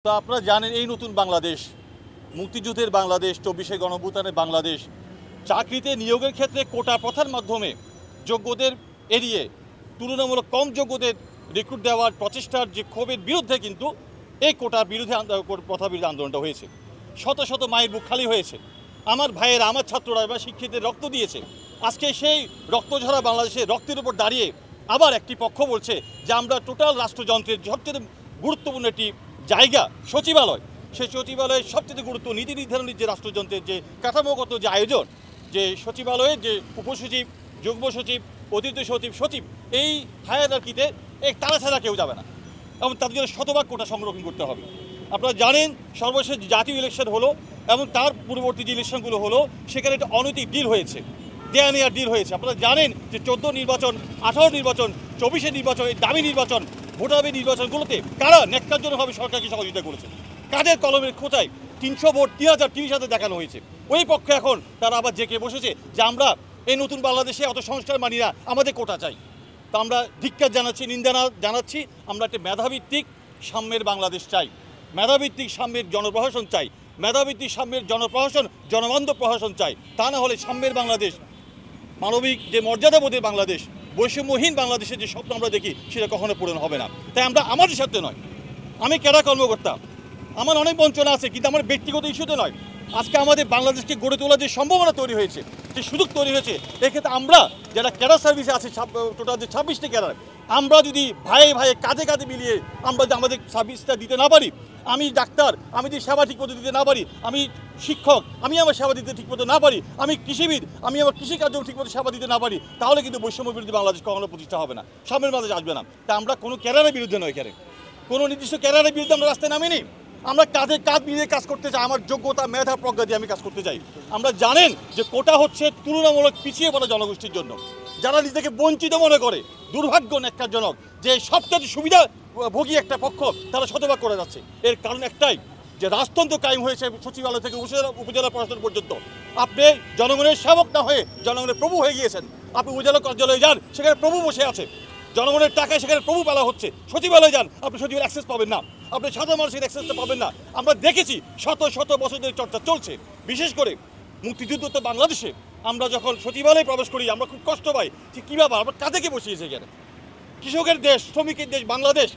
তো আপনারা জানেন এই নতুন বাংলাদেশ, মুক্তিযুদ্ধের বাংলাদেশ, ২৪শে গণঅভ্যুত্থানের বাংলাদেশ, চাকরিতে নিয়োগের ক্ষেত্রে কোটা প্রথার মাধ্যমে যোগ্যদের এড়িয়ে তুলনামূলক কম যোগ্যদের রিক্রুট দেওয়ার প্রচেষ্টার যে ক্ষোভের বিরুদ্ধে কিন্তু এই কোটার বিরুদ্ধে প্রথা বিরোধী আন্দোলনটা হয়েছে। শত শত মায়ের বুক খালি হয়েছে, আমার ভাইয়েরা, আমার ছাত্ররা বা শিক্ষিতদের রক্ত দিয়েছে। আজকে সেই রক্তঝরা বাংলাদেশে রক্তের উপর দাঁড়িয়ে আবার একটি পক্ষ বলছে যে আমরা টোটাল রাষ্ট্রযন্ত্রের সবচেয়ে গুরুত্বপূর্ণ একটি জায়গা সচিবালয়, সেই সচিবালয়ের সবচেয়ে গুরুত্ব নীতি নির্ধারণের যে রাষ্ট্রযন্ত্রের যে কাঠামোগত যে আয়োজন, যে সচিবালয়ের যে উপসচিব, যুগ্ম সচিব, অতিরিক্ত সচিব, সচিব, এই হায়ারার্কিতে তারা ছাড়া কেউ যাবে না এবং তাদের জন্য শতভাগ কোটা সংরক্ষণ করতে হবে। আপনারা জানেন সর্বশেষ জাতীয় ইলেকশন হলো এবং তার পূর্ববর্তী যে ইলেকশনগুলো হলো সেখানে একটা অনৈতিক ডিল হয়েছে, দেয়া নেওয়ার ডিল হয়েছে। আপনারা জানেন যে 14 নির্বাচন, 18 নির্বাচন, 24 নির্বাচন, এই দামি নির্বাচন, ভোটাভি নির্বাচনগুলোতে কারা ন্যাক্কারজনকভাবে সরকারকে সহযোগিতা করেছে, কাদের কলমের খোঁচায় 300 ভোট 3000 30,000 দেখানো হয়েছে। ওই পক্ষে এখন তারা আবার জেকে বসেছে যে আমরা এই নতুন বাংলাদেশে অত সংস্কার মানি না, আমাদের কোটা চাই। তো আমরা ধিক্কার জানাচ্ছি, নিন্দা জানাচ্ছি। আমরা একটা মেধাভিত্তিক সাম্যের বাংলাদেশ চাই, মেধাভিত্তিক সাম্যের জনপ্রশাসন চাই, মেধাভিত্তিক সাম্যের জনপ্রশাসন, জনবান্ধব প্রশাসন চাই। তা না হলে সাম্যের বাংলাদেশ, মানবিক যে মর্যাদাবোধের বাংলাদেশ, বৈষম্যহীন বাংলাদেশের যে স্বপ্ন আমরা দেখি সেটা কখনো পূরণ হবে না। তাই আমরা আমাদের সাথে নয়, আমি ক্যাডার কর্মকর্তা, আমার অনেক বঞ্চনা আছে, কিন্তু আমার ব্যক্তিগত ইস্যুতে নয়। আজকে আমাদের বাংলাদেশকে গড়ে তোলার যে সম্ভাবনা তৈরি হয়েছে, যে সুযোগ তৈরি হয়েছে, এক্ষেত্রে আমরা যারা ক্যাডার সার্ভিসে আছে টোটাল যে 26টি ক্যাডার, আমরা যদি ভাইয়ে ভাইয়ে কাঁধে কাঁধে মিলিয়ে আমরা যে আমাদের সার্ভিসটা দিতে না পারি, আমি ডাক্তার, আমি যদি সেবা ঠিকমতো দিতে না পারি, আমি শিক্ষক, আমি আমার সেবা দিতে ঠিকমতো না পারি, আমি কৃষিবিদ, আমি আমার কৃষিকার্য ঠিকমতো সেবা দিতে না পারি, তাহলে কিন্তু বৈষম্য বিরোধী বাংলাদেশ কখনো প্রতিষ্ঠা হবে না, সামনের বাংলাদেশ আসবে না। তা আমরা কোনো ক্যাডারের বিরুদ্ধে নয়, কোনো নির্দিষ্ট ক্যাডারের বিরুদ্ধে আমরা রাস্তায় নামিনি। আমরা কাঁধে কাঁধ মিলিয়ে কাজ করতে চাই, আমার যোগ্যতা, মেধা, প্রজ্ঞা দিয়ে আমি কাজ করতে চাই। আমরা জানেন যে কোটা হচ্ছে তুলনামূলক পিছিয়ে পড়া জনগোষ্ঠীর জন্য, যারা নিজেকে বঞ্চিত মনে করে, দুর্ভাগ্য ন্যাক্কারজনক যে সবচেয়ে সুবিধা ভোগী একটা পক্ষ তারা শতভাগ করে যাচ্ছে। এর কারণ একটাই যে রাজতন্ত্র কায়েম হয়েছে সচিবালয় থেকে উপজেলা প্রশাসন পর্যন্ত। আপনি জনগণের সেবক না হয়ে জনগণের প্রভু হয়ে গিয়েছেন। আপনি উপজেলা কার্যালয়ে যান, সেখানে প্রভু বসে আছে, জনগণের টাকায় সেখানে প্রভু পালা হচ্ছে। সচিবালয়ে যান, আপনি সচিবের অ্যাক্সেস পাবেন না, আপনি সাধারণ মানুষের অ্যাক্সেসটা পাবেন না। আমরা দেখেছি শত শত বছর ধরে চর্চা চলছে। বিশেষ করে মুক্তিযুদ্ধ তো বাংলাদেশে আমরা যখন সচিবালয়ে প্রবেশ করি আমরা খুব কষ্ট পাই যে কী ব্যাপার, আমরা কাদেরকে বসিয়েছে এখানে? কৃষকের দেশ, শ্রমিকের দেশ বাংলাদেশ,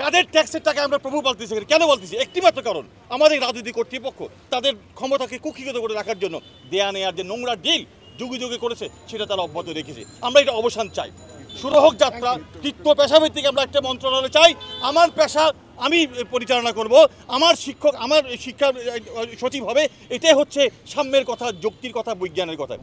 কাদের ট্যাক্সের টাকা আমরা প্রভু বলতেছি? কেন বলতেছি? একটিমাত্র কারণ, আমাদের রাজনৈতিক কর্তৃপক্ষ তাদের ক্ষমতাকে কুক্ষিগত করে রাখার জন্য দেয়া নেয়ার যে নোংরা ডিল যুগে যুগে করেছে সেটা তারা অব্যাহত রেখেছে। আমরা এটা অবসান চাই। শুরু হোক যাত্রা, কৃত্য পেশাভিত্তিক আমরা একটা মন্ত্রণালয় চাই। আমার পেশা আমি পরিচালনা করব, আমার শিক্ষক আমার শিক্ষা সচিব হবে। এটাই হচ্ছে সাম্যের কথা, যুক্তির কথা, বিজ্ঞানের কথা।